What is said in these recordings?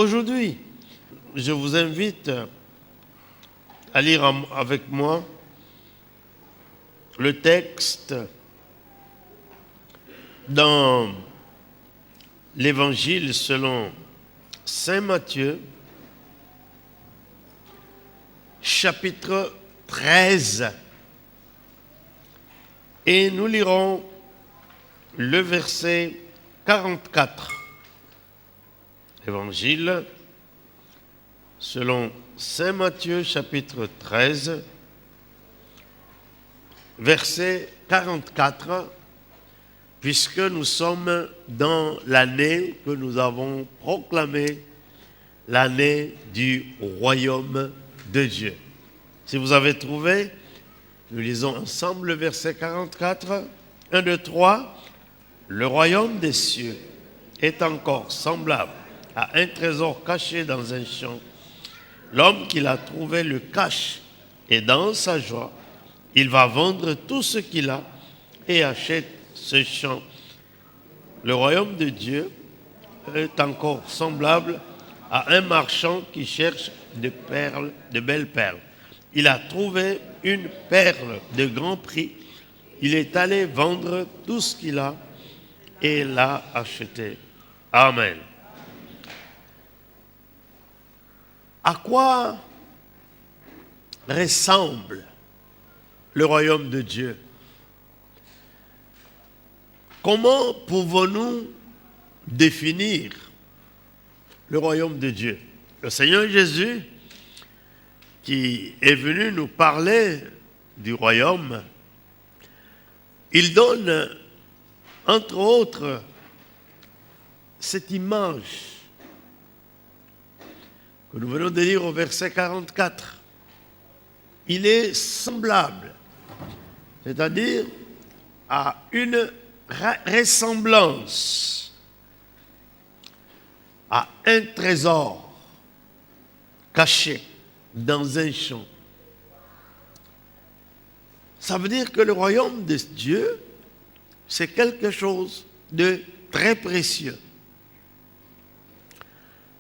aujourd'hui, je vous invite à lire avec moi le texte dans l'Évangile selon Saint Matthieu, chapitre 13. Et nous lirons le verset 44. Évangile selon Saint Matthieu, chapitre 13, verset 44, puisque nous sommes dans l'année que nous avons proclamée, l'année du royaume de Dieu. Si vous avez trouvé, nous lisons ensemble le verset 44, 1, 2, 3. Le royaume des cieux est encore semblable à un trésor caché dans un champ. L'homme qui l'a trouvé le cache, et dans sa joie, il va vendre tout ce qu'il a et achète ce champ. Le royaume de Dieu est encore semblable à un marchand qui cherche de belles perles. Il a trouvé une perle de grand prix. Il est allé vendre tout ce qu'il a et l'a acheté. Amen. À quoi ressemble le royaume de Dieu? Comment pouvons-nous définir le royaume de Dieu? Le Seigneur Jésus, qui est venu nous parler du royaume, il donne, entre autres, cette image que nous venons de lire au verset 44. Il est semblable, c'est-à-dire à une ressemblance à un trésor caché dans un champ. Ça veut dire que le royaume de Dieu, c'est quelque chose de très précieux.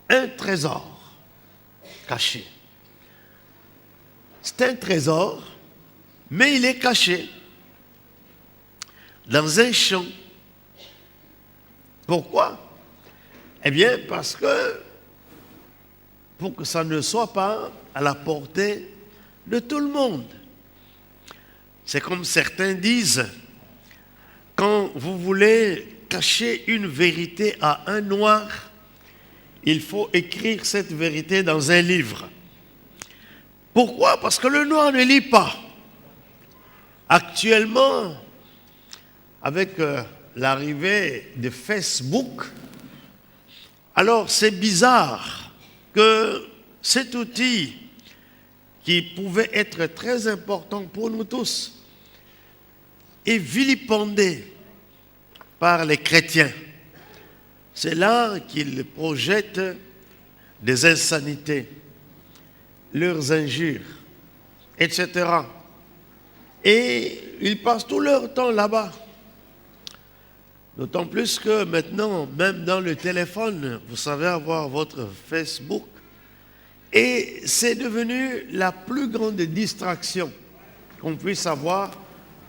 Un trésor caché. C'est un trésor, mais il est caché dans un champ. Pourquoi? Eh bien, parce que pour que ça ne soit pas à la portée de tout le monde. C'est comme certains disent, quand vous voulez cacher une vérité à un noir, il faut écrire cette vérité dans un livre. Pourquoi? Parce que le noir ne lit pas. Actuellement, avec l'arrivée de Facebook, alors c'est bizarre que cet outil qui pouvait être très important pour nous tous est vilipendé par les chrétiens. C'est là qu'ils projettent des insanités, leurs injures, etc. Et ils passent tout leur temps là-bas. D'autant plus que maintenant, même dans le téléphone, vous savez avoir votre Facebook. Et c'est devenu la plus grande distraction qu'on puisse avoir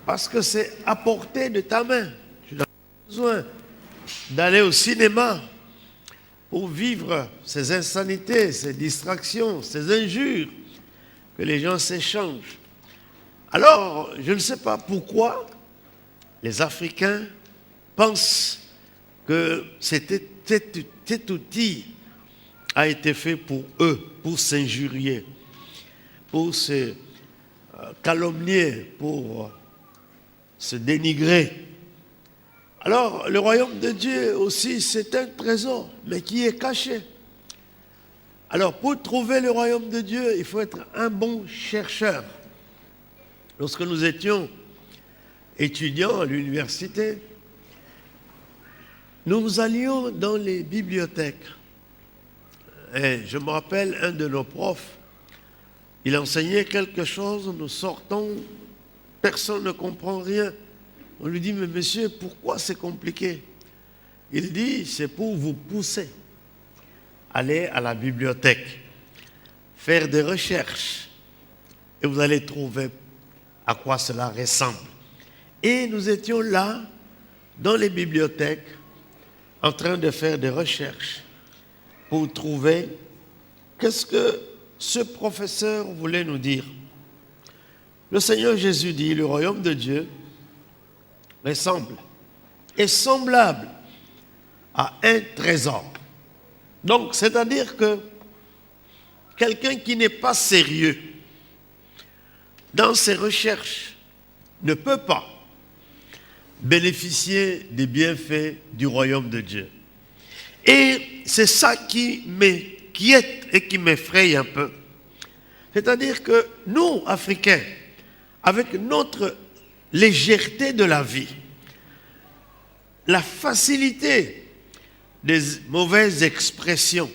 parce que c'est à portée de ta main. Tu n'as pas besoin d'aller au cinéma pour vivre ces insanités, ces distractions, ces injures que les gens s'échangent. Alors, je ne sais pas pourquoi les Africains pensent que cet outil a été fait pour eux, pour s'injurier, pour se calomnier, pour se dénigrer. Alors, le royaume de Dieu aussi, c'est un trésor, mais qui est caché. Alors, pour trouver le royaume de Dieu, il faut être un bon chercheur. Lorsque nous étions étudiants à l'université, nous allions dans les bibliothèques. Et je me rappelle, un de nos profs, il enseignait quelque chose, nous sortons, personne ne comprend rien. On lui dit, mais monsieur, pourquoi c'est compliqué? Il dit, c'est pour vous pousser aller à la bibliothèque, faire des recherches, et vous allez trouver à quoi cela ressemble. Et nous étions là, dans les bibliothèques, en train de faire des recherches pour trouver qu'est-ce que ce professeur voulait nous dire. Le Seigneur Jésus dit, le royaume de Dieu ressemble, est semblable à un trésor. Donc, c'est-à-dire que quelqu'un qui n'est pas sérieux dans ses recherches ne peut pas bénéficier des bienfaits du royaume de Dieu. Et c'est ça qui m'inquiète et qui m'effraie un peu. C'est-à-dire que nous, Africains, avec notre légèreté de la vie, la facilité des mauvaises expressions,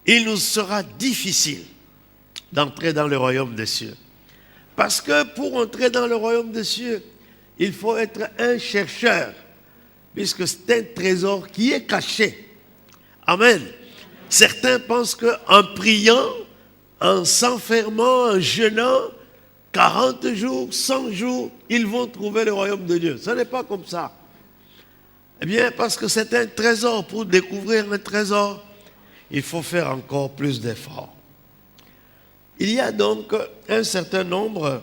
il nous sera difficile d'entrer dans le royaume des cieux. Parce que pour entrer dans le royaume des cieux, il faut être un chercheur, puisque c'est un trésor qui est caché. Amen. Certains pensent qu'en priant, en s'enfermant, en jeûnant, 40 jours, 100 jours, ils vont trouver le royaume de Dieu. Ce n'est pas comme ça. Eh bien, parce que c'est un trésor. Pour découvrir un trésor, il faut faire encore plus d'efforts. Il y a donc un certain nombre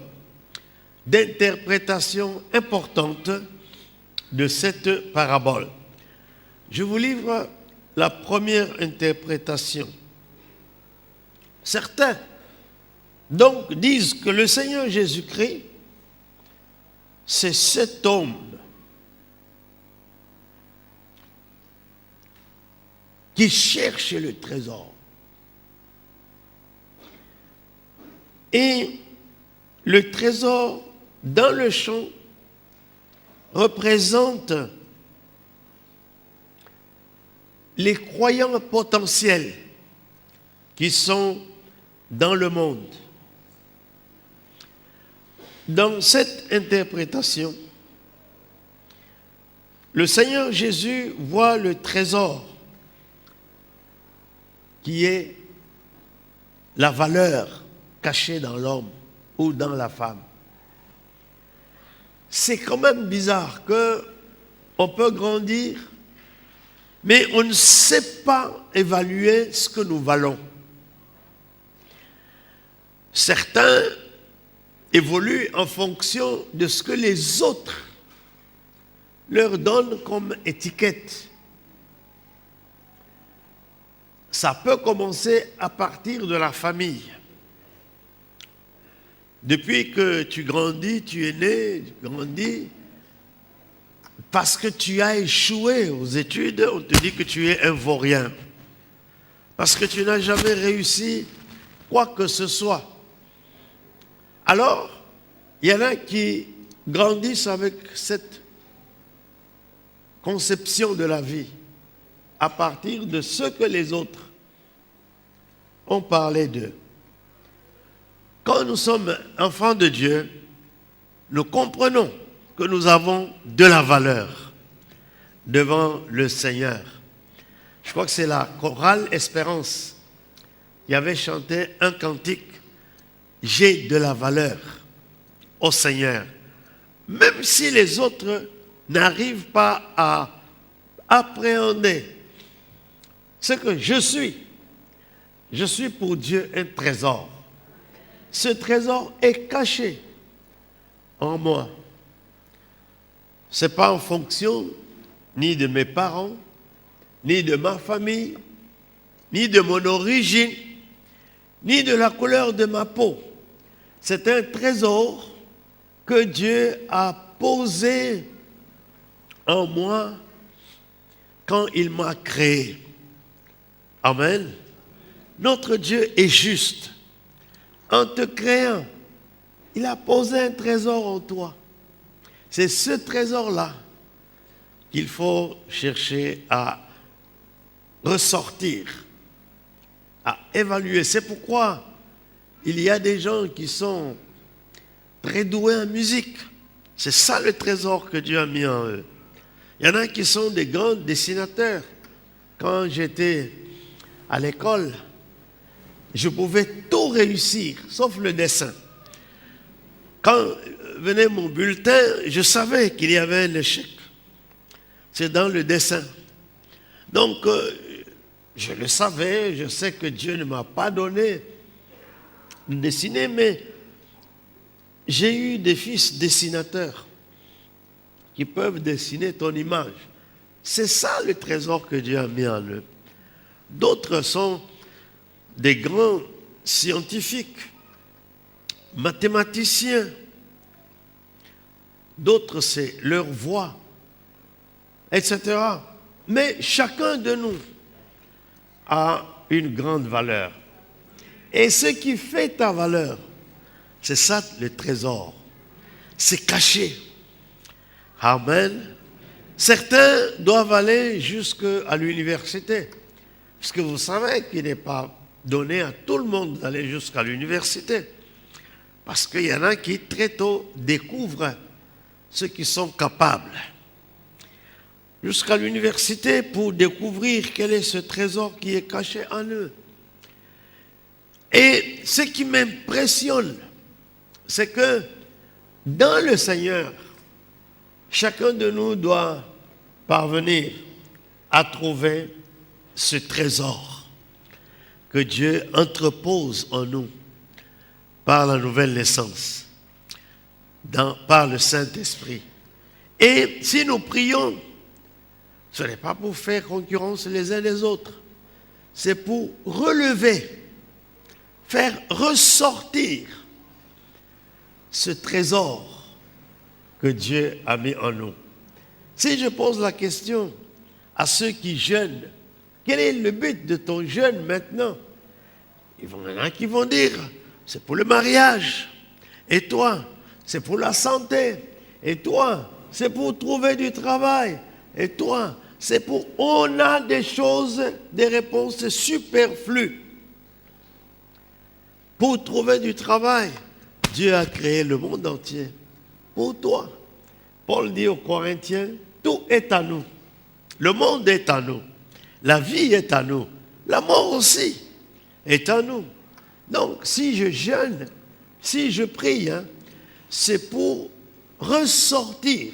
d'interprétations importantes de cette parabole. Je vous livre la première interprétation. Certains donc disent que le Seigneur Jésus-Christ, c'est cet homme qui cherche le trésor. Et le trésor dans le champ représente les croyants potentiels qui sont dans le monde. Dans cette interprétation, le Seigneur Jésus voit le trésor qui est la valeur cachée dans l'homme ou dans la femme. C'est quand même bizarre qu'on peut grandir, mais on ne sait pas évaluer ce que nous valons. Certains évoluent en fonction de ce que les autres leur donnent comme étiquette. Ça peut commencer à partir de la famille. Depuis que tu grandis, tu es né, tu grandis, parce que tu as échoué aux études, on te dit que tu es un vaurien. Parce que tu n'as jamais réussi quoi que ce soit. Alors, il y en a qui grandissent avec cette conception de la vie à partir de ce que les autres ont parlé d'eux. Quand nous sommes enfants de Dieu, nous comprenons que nous avons de la valeur devant le Seigneur. Je crois que c'est la chorale Espérance qui avait chanté un cantique. J'ai de la valeur au Seigneur. Même si les autres n'arrivent pas à appréhender ce que je suis pour Dieu un trésor. Ce trésor est caché en moi. Ce n'est pas en fonction ni de mes parents, ni de ma famille, ni de mon origine, ni de la couleur de ma peau. C'est un trésor que Dieu a posé en moi quand il m'a créé. Amen. Notre Dieu est juste. En te créant, il a posé un trésor en toi. C'est ce trésor-là qu'il faut chercher à ressortir, à évaluer. C'est pourquoi il y a des gens qui sont très doués en musique. C'est ça le trésor que Dieu a mis en eux. Il y en a qui sont des grands dessinateurs. Quand j'étais à l'école, je pouvais tout réussir, sauf le dessin. Quand venait mon bulletin, je savais qu'il y avait un échec. C'est dans le dessin. Donc, je le savais, je sais que Dieu ne m'a pas donné de dessiner, mais j'ai eu des fils dessinateurs qui peuvent dessiner ton image. C'est ça le trésor que Dieu a mis en eux. D'autres sont des grands scientifiques, mathématiciens. D'autres, c'est leur voix, etc. Mais chacun de nous a une grande valeur. Et ce qui fait ta valeur, c'est ça le trésor. C'est caché. Amen. Certains doivent aller jusqu'à l'université. Parce que vous savez qu'il n'est pas donné à tout le monde d'aller jusqu'à l'université. Parce qu'il y en a qui très tôt découvrent ceux qui sont capables. Jusqu'à l'université pour découvrir quel est ce trésor qui est caché en eux. Et ce qui m'impressionne, c'est que dans le Seigneur, chacun de nous doit parvenir à trouver ce trésor que Dieu entrepose en nous par la nouvelle naissance, par le Saint-Esprit. Et si nous prions, ce n'est pas pour faire concurrence les uns les autres, c'est pour relever, faire ressortir ce trésor que Dieu a mis en nous. Si je pose la question à ceux qui jeûnent, quel est le but de ton jeûne maintenant? Il y en a qui vont dire, c'est pour le mariage. Et toi, c'est pour la santé. Et toi, c'est pour trouver du travail. Et toi, c'est pour... On a des choses, des réponses superflues. Pour trouver du travail, Dieu a créé le monde entier. Pour toi, Paul dit aux Corinthiens, tout est à nous. Le monde est à nous. La vie est à nous. La mort aussi est à nous. Donc, si je jeûne, si je prie, c'est pour ressortir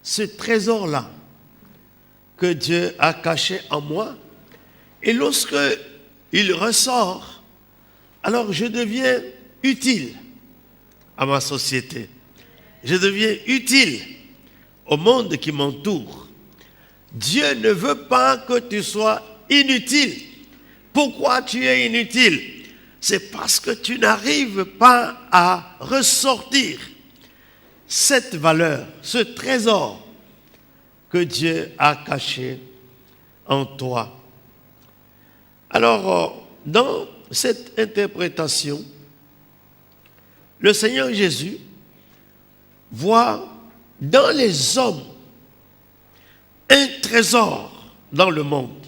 ce trésor-là que Dieu a caché en moi. Et lorsque il ressort, alors je deviens utile à ma société. Je deviens utile au monde qui m'entoure. Dieu ne veut pas que tu sois inutile. Pourquoi tu es inutile? C'est parce que tu n'arrives pas à ressortir cette valeur, ce trésor que Dieu a caché en toi. Alors, dans cette interprétation, le Seigneur Jésus voit dans les hommes un trésor dans le monde.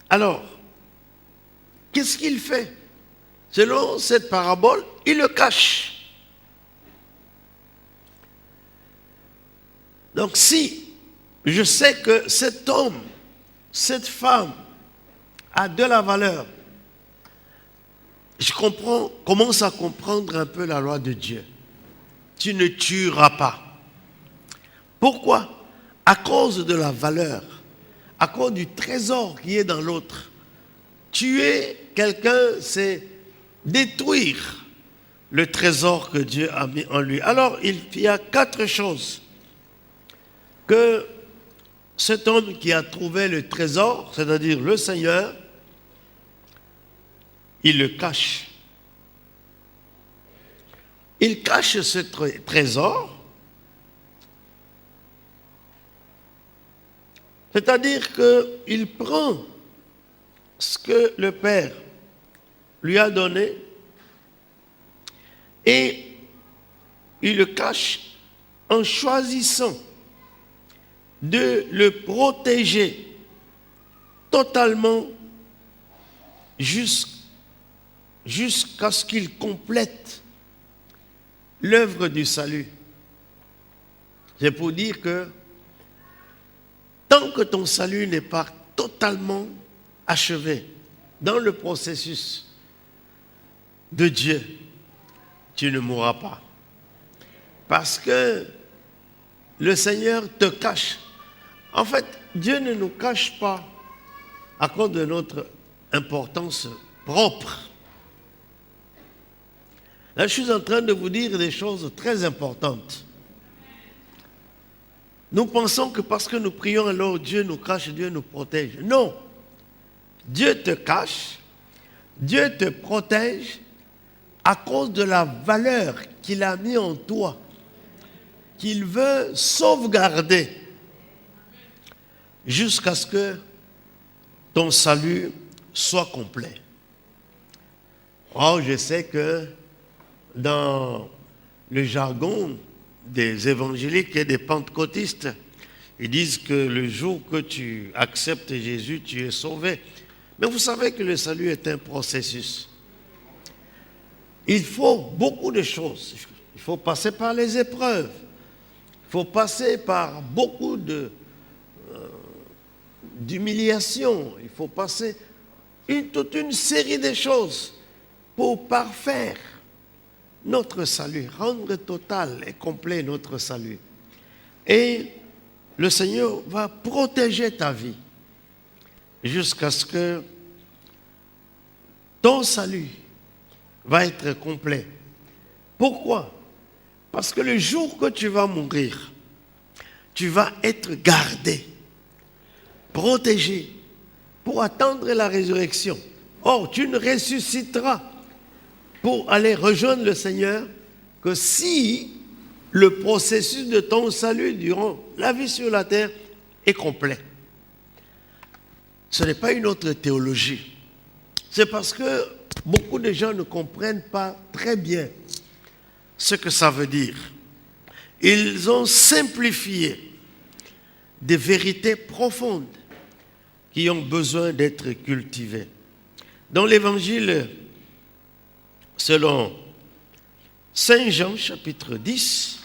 Alors, qu'est-ce qu'il fait? Selon cette parabole, il le cache. Donc si je sais que cet homme, cette femme a de la valeur, je commence à comprendre un peu la loi de Dieu. Tu ne tueras pas. Pourquoi? À cause de la valeur, à cause du trésor qui est dans l'autre. Tuer quelqu'un, c'est détruire le trésor que Dieu a mis en lui. Alors, il y a 4 choses que cet homme qui a trouvé le trésor, c'est-à-dire le Seigneur, il le cache. Il cache ce trésor, c'est-à-dire qu'il prend ce que le Père lui a donné et il le cache en choisissant de le protéger totalement jusqu'à ce qu'il complète l'œuvre du salut. C'est pour dire que tant que ton salut n'est pas totalement achevé dans le processus de Dieu, tu ne mourras pas. Parce que le Seigneur te cache. En fait, Dieu ne nous cache pas à cause de notre importance propre. Là, je suis en train de vous dire des choses très importantes. Nous pensons que parce que nous prions, alors Dieu nous cache, Dieu nous protège. Non. Dieu te cache, Dieu te protège à cause de la valeur qu'il a mis en toi, qu'il veut sauvegarder jusqu'à ce que ton salut soit complet. Oh, je sais que dans le jargon des évangéliques et des pentecôtistes, ils disent que le jour que tu acceptes Jésus, tu es sauvé. Mais vous savez que le salut est un processus. Il faut beaucoup de choses. Il faut passer par les épreuves. Il faut passer par beaucoup d'humiliation. Il faut passer toute une série de choses pour parfaire notre salut, rendre total et complet notre salut. Et le Seigneur va protéger ta vie jusqu'à ce que ton salut va être complet. Pourquoi? Parce que le jour que tu vas mourir, tu vas être gardé, protégé pour attendre la résurrection. Or, tu ne ressusciteras pour aller rejoindre le Seigneur que si le processus de ton salut durant la vie sur la terre est complet. Ce n'est pas une autre théologie. C'est parce que beaucoup de gens ne comprennent pas très bien ce que ça veut dire. Ils ont simplifié des vérités profondes qui ont besoin d'être cultivées. Dans l'évangile selon Saint Jean chapitre 10,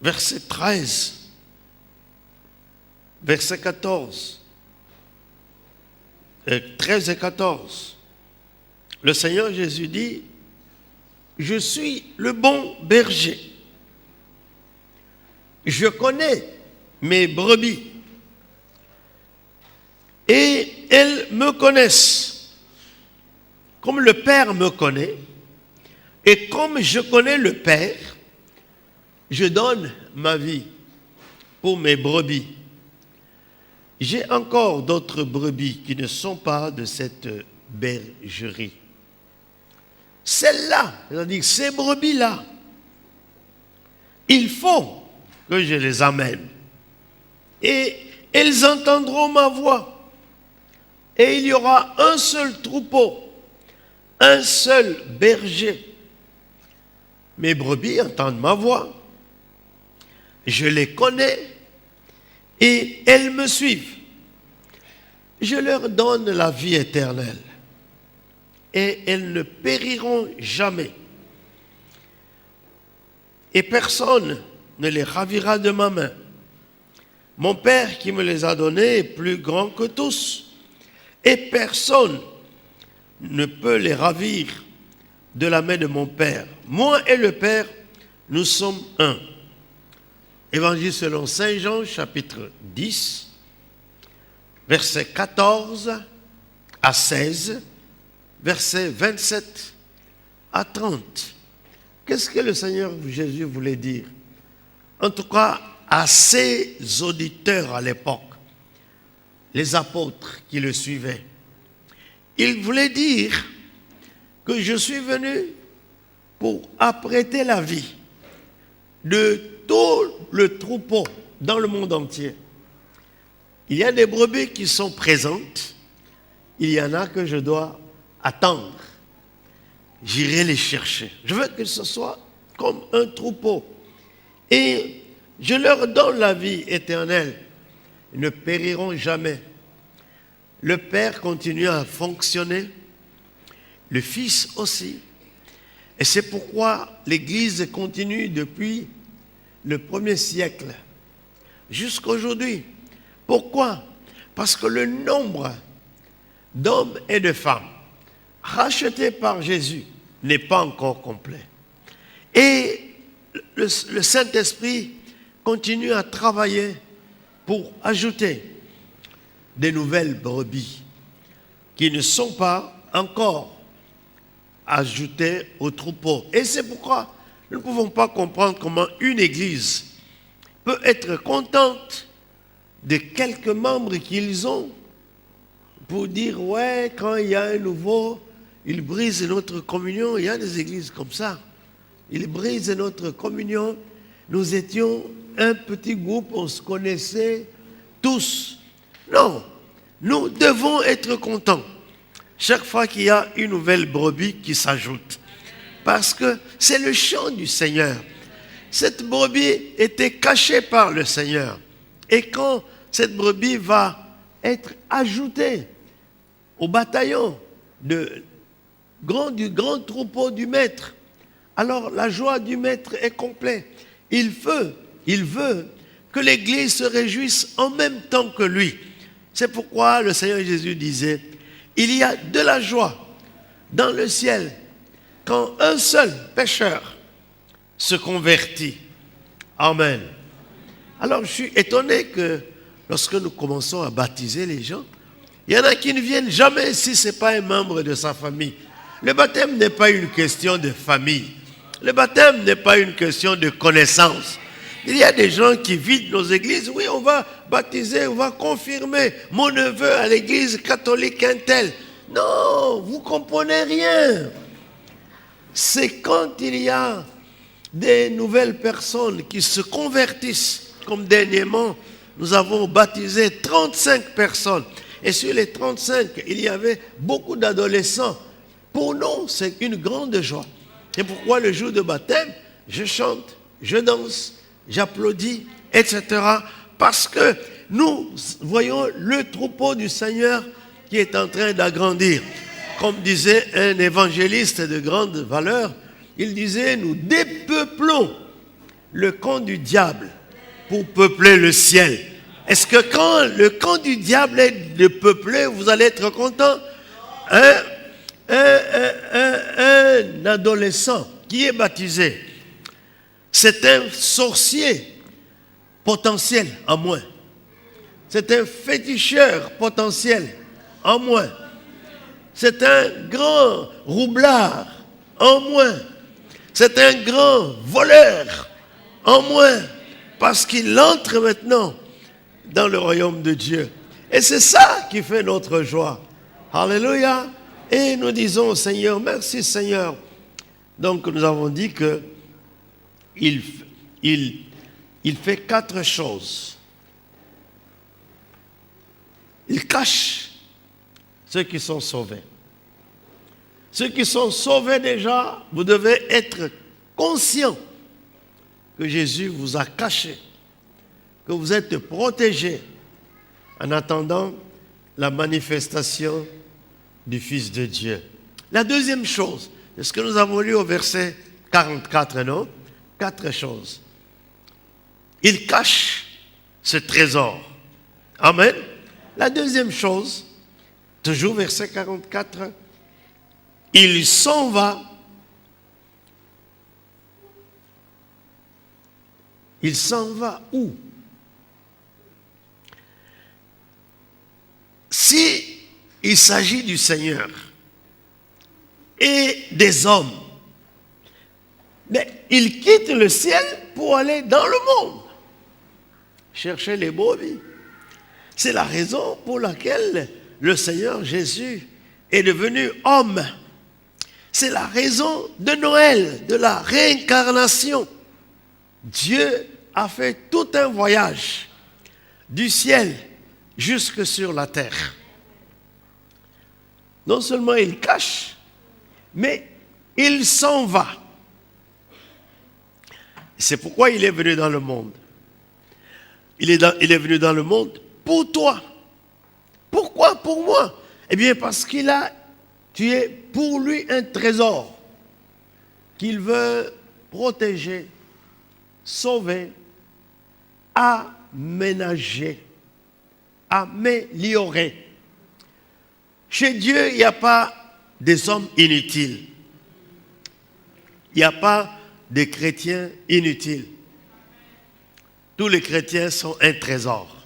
verset 13, verset 14, 13 et 14, le Seigneur Jésus dit, « Je suis le bon berger. Je connais mes brebis et elles me connaissent. Comme le Père me connaît, et comme je connais le Père, je donne ma vie pour mes brebis. J'ai encore d'autres brebis qui ne sont pas de cette bergerie. Celles-là, c'est-à-dire ces brebis-là, il faut que je les amène. Et elles entendront ma voix. Et il y aura un seul troupeau, un seul berger. Mes brebis entendent ma voix. Je les connais et elles me suivent. Je leur donne la vie éternelle et elles ne périront jamais. Et personne ne les ravira de ma main. Mon Père qui me les a donnés est plus grand que tous et personne ne peut les ravir de la main de mon Père. Moi et le Père, nous sommes un. Évangile selon Saint Jean, chapitre 10, versets 14 à 16, versets 27 à 30. Qu'est-ce que le Seigneur Jésus voulait dire? En tout cas, à ses auditeurs à l'époque, les apôtres qui le suivaient. Il voulait dire que je suis venu pour apprêter la vie de tout le troupeau dans le monde entier. Il y a des brebis qui sont présentes, il y en a que je dois attendre. J'irai les chercher. Je veux que ce soit comme un troupeau. Et je leur donne la vie éternelle. Ils ne périront jamais. Le Père continue à fonctionner, le Fils aussi. Et c'est pourquoi l'Église continue depuis le 1er siècle jusqu'à aujourd'hui. Pourquoi? Parce que le nombre d'hommes et de femmes rachetés par Jésus n'est pas encore complet. Et le Saint-Esprit continue à travailler pour ajouter des nouvelles brebis qui ne sont pas encore ajoutées au troupeau. Et c'est pourquoi nous ne pouvons pas comprendre comment une église peut être contente de quelques membres qu'ils ont pour dire, ouais, quand il y a un nouveau, il brise notre communion. Il y a des églises comme ça. Il brise notre communion. Nous étions un petit groupe, on se connaissait tous. Non, nous devons être contents chaque fois qu'il y a une nouvelle brebis qui s'ajoute. Parce que c'est le chant du Seigneur. Cette brebis était cachée par le Seigneur. Et quand cette brebis va être ajoutée au bataillon du grand troupeau du maître, alors la joie du maître est complète. Il veut que l'Église se réjouisse en même temps que lui. C'est pourquoi le Seigneur Jésus disait, il y a de la joie dans le ciel quand un seul pécheur se convertit. Amen. Alors je suis étonné que lorsque nous commençons à baptiser les gens, il y en a qui ne viennent jamais si ce n'est pas un membre de sa famille. Le baptême n'est pas une question de famille. Le baptême n'est pas une question de connaissance. Il y a des gens qui vident nos églises. Oui, on va baptiser, on va confirmer mon neveu à l'église catholique un tel. Non, vous ne comprenez rien. C'est quand il y a des nouvelles personnes qui se convertissent. Comme dernièrement, nous avons baptisé 35 personnes. Et sur les 35, il y avait beaucoup d'adolescents. Pour nous, c'est une grande joie. C'est pourquoi le jour de baptême, je chante, je danse, j'applaudis, etc. Parce que nous voyons le troupeau du Seigneur qui est en train d'agrandir. Comme disait un évangéliste de grande valeur, il disait, nous dépeuplons le camp du diable pour peupler le ciel. Est-ce que quand le camp du diable est dépeuplé, vous allez être content? Un adolescent qui est baptisé, c'est un sorcier potentiel en moins. C'est un féticheur potentiel en moins. C'est un grand roublard en moins. C'est un grand voleur en moins. Parce qu'il entre maintenant dans le royaume de Dieu. Et c'est ça qui fait notre joie. Alléluia. Et nous disons au Seigneur, merci Seigneur. Donc nous avons dit que il fait 4 choses. Il cache ceux qui sont sauvés. Ceux qui sont sauvés déjà, vous devez être conscients que Jésus vous a caché, que vous êtes protégés en attendant la manifestation du Fils de Dieu. La deuxième chose, c'est ce que nous avons lu au verset 44, non? 4 choses. Il cache ce trésor. Amen. La deuxième chose, toujours verset 44, il s'en va. Il s'en va où? Si il s'agit du Seigneur et des hommes, mais il quitte le ciel pour aller dans le monde, chercher les brebis. C'est la raison pour laquelle le Seigneur Jésus est devenu homme. C'est la raison de Noël, de la réincarnation. Dieu a fait tout un voyage du ciel jusque sur la terre. Non seulement il cache, mais il s'en va. C'est pourquoi il est venu dans le monde. Il est venu dans le monde pour toi. Pourquoi pour moi? Eh bien parce tu es pour lui un trésor qu'il veut protéger sauver, aménager, améliorer. Chez Dieu, il n'y a pas des hommes inutiles. Il n'y a pas de chrétiens inutiles. Tous les chrétiens sont un trésor.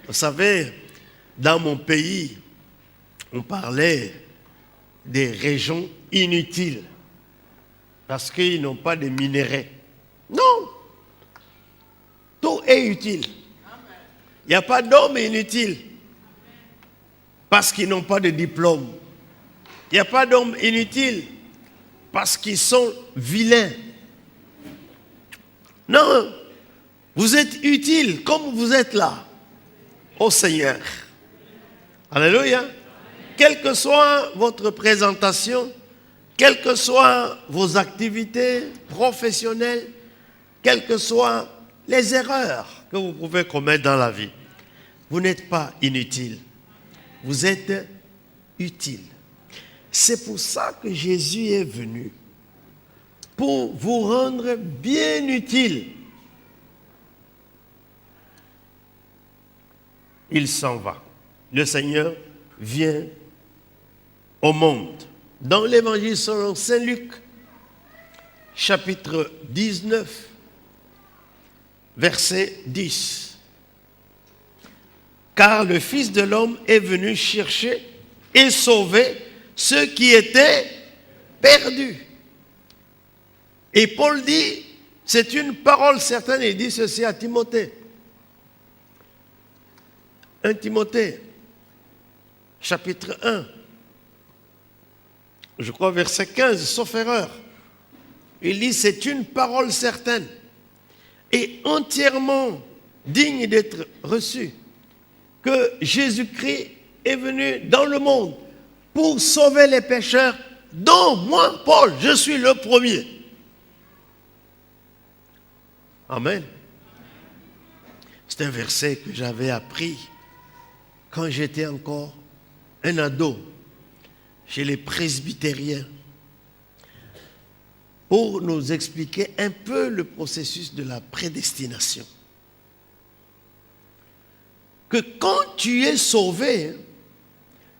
Vous savez, dans mon pays, on parlait des régions inutiles parce qu'ils n'ont pas de minerais. Non! Tout est utile. Il n'y a pas d'hommes inutiles parce qu'ils n'ont pas de diplôme. Il n'y a pas d'hommes inutiles parce qu'ils sont vilains. Non! Vous êtes utiles comme vous êtes là au Seigneur. Alléluia. Quelle que soit votre présentation, quelles que soient vos activités professionnelles, quelles que soient les erreurs que vous pouvez commettre dans la vie, vous n'êtes pas inutile. Vous êtes utile. C'est pour ça que Jésus est venu, pour vous rendre bien utile. Il s'en va. Le Seigneur vient au monde. Dans l'évangile selon Saint Luc, chapitre 19, verset 10. Car le Fils de l'homme est venu chercher et sauver ceux qui étaient perdus. Et Paul dit, c'est une parole certaine, il dit ceci à Timothée. 1 Timothée, chapitre 1, je crois verset 15, sauf erreur. Il dit, c'est une parole certaine et entièrement digne d'être reçue, que Jésus-Christ est venu dans le monde pour sauver les pécheurs, dont moi, Paul, je suis le premier. Amen. C'est un verset que j'avais appris quand j'étais encore un ado chez les presbytériens pour nous expliquer un peu le processus de la prédestination. Que quand tu es sauvé,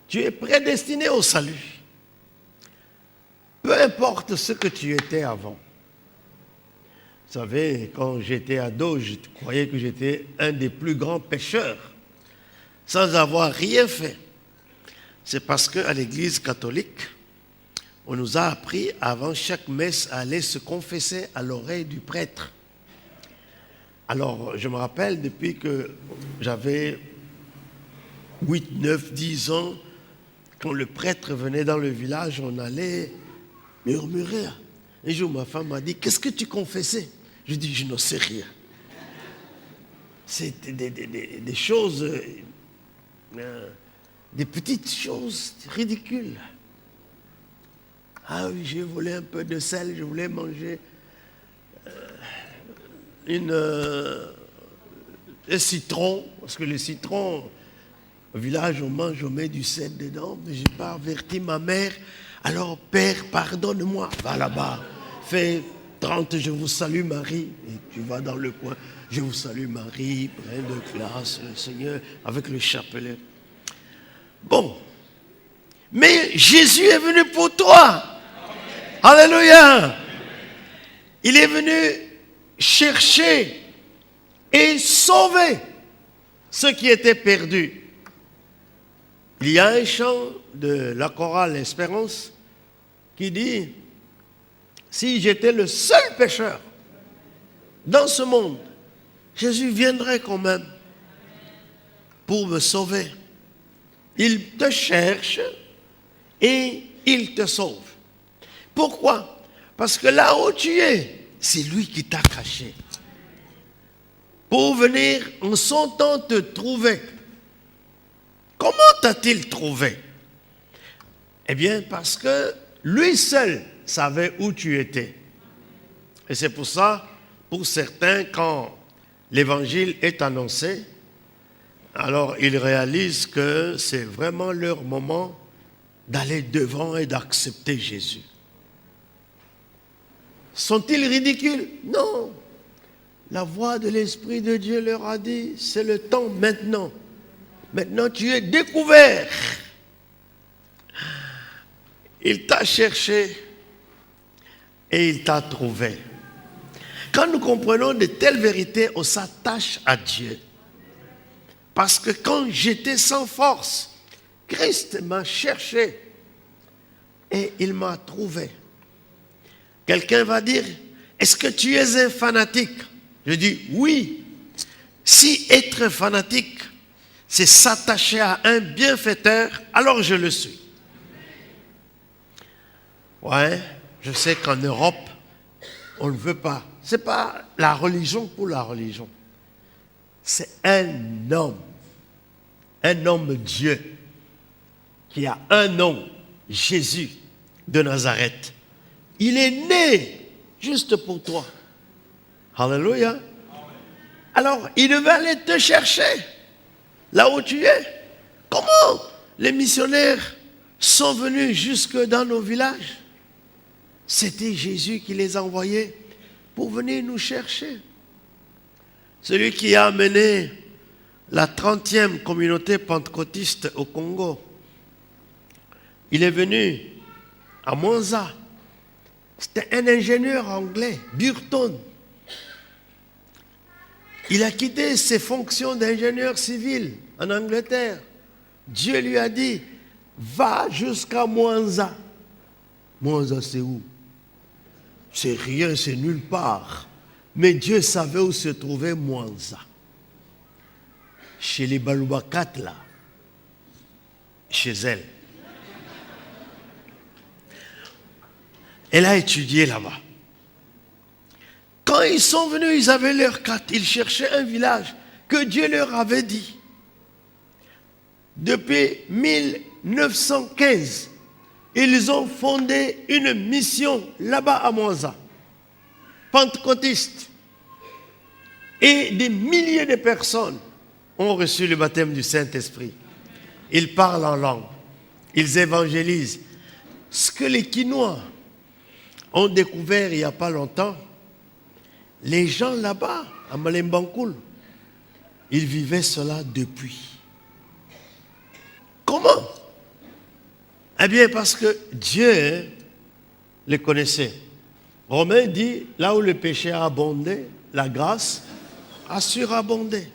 tu es prédestiné au salut. Peu importe ce que tu étais avant. Vous savez, quand j'étais ado, je croyais que j'étais un des plus grands pécheurs, sans avoir rien fait. C'est parce qu'à l'église catholique, on nous a appris avant chaque messe à aller se confesser à l'oreille du prêtre. Alors, je me rappelle, depuis que j'avais 8, 9, 10 ans, quand le prêtre venait dans le village, on allait murmurer. Un jour, ma femme m'a dit, qu'est-ce que tu confessais? Je dis, je n'en sais rien. C'était des choses, des petites choses ridicules. Ah oui, j'ai volé un peu de sel, je voulais manger un citron, parce que le citron, au village, on mange, on met du sel dedans, mais je n'ai pas averti ma mère. Alors, Père, pardonne-moi, va là-bas, fais 30, je vous salue Marie, et tu vas dans le coin, je vous salue Marie, plein de classe, le Seigneur, avec le chapelet. Bon, mais Jésus est venu pour toi. Alléluia. Il est venu chercher et sauver ceux qui étaient perdus. Il y a un chant de la chorale Espérance qui dit, si j'étais le seul pécheur dans ce monde, Jésus viendrait quand même pour me sauver. Il te cherche et il te sauve. Pourquoi? Parce que là où tu es, c'est lui qui t'a caché. Pour venir en son temps te trouver. Comment t'a-t-il trouvé? Eh bien, parce que lui seul savait où tu étais. Et c'est pour ça, pour certains, quand l'évangile est annoncé, alors ils réalisent que c'est vraiment leur moment d'aller devant et d'accepter Jésus. Sont-ils ridicules? Non. la voix de l'Esprit de Dieu leur a dit, c'est le temps maintenant. Maintenant tu es découvert. Il t'a cherché et il t'a trouvé. Quand nous comprenons de telles vérités, on s'attache à Dieu. Parce que quand j'étais sans force, Christ m'a cherché et il m'a trouvé. Quelqu'un va dire, est-ce que tu es un fanatique? Je dis oui. Si être fanatique, c'est s'attacher à un bienfaiteur, alors je le suis. Ouais, je sais qu'en Europe, on ne veut pas. Ce n'est pas la religion pour la religion. C'est un homme Dieu, qui a un nom, Jésus de Nazareth. Il est né juste pour toi. Alléluia. Alors, il devait aller te chercher là où tu es. Comment les missionnaires sont venus jusque dans nos villages? C'était Jésus qui les envoyait pour venir nous chercher. Celui qui a amené la 30e communauté pentecôtiste au Congo, il est venu à Monza. C'était un ingénieur anglais, Burton. Il a quitté ses fonctions d'ingénieur civil en Angleterre. Dieu lui a dit, va jusqu'à Monza. Monza, c'est où? C'est rien, c'est nulle part. Mais Dieu savait où se trouvait Monza. Chez les Baloubakat, là. Chez elle. Elle a étudié là-bas. Quand ils sont venus, ils avaient leur carte. Ils cherchaient un village que Dieu leur avait dit. Depuis 1915, ils ont fondé une mission là-bas à Monza, pentecôtiste. Et des milliers de personnes ont reçu le baptême du Saint-Esprit. Ils parlent en langue. Ils évangélisent. Ce que les Quinois ont découvert il n'y a pas longtemps, les gens là-bas, à Malembankoul, ils vivaient cela depuis. Comment? Eh bien, parce que Dieu les connaissait. Romain dit, là où le péché a abondé, la grâce a surabondé.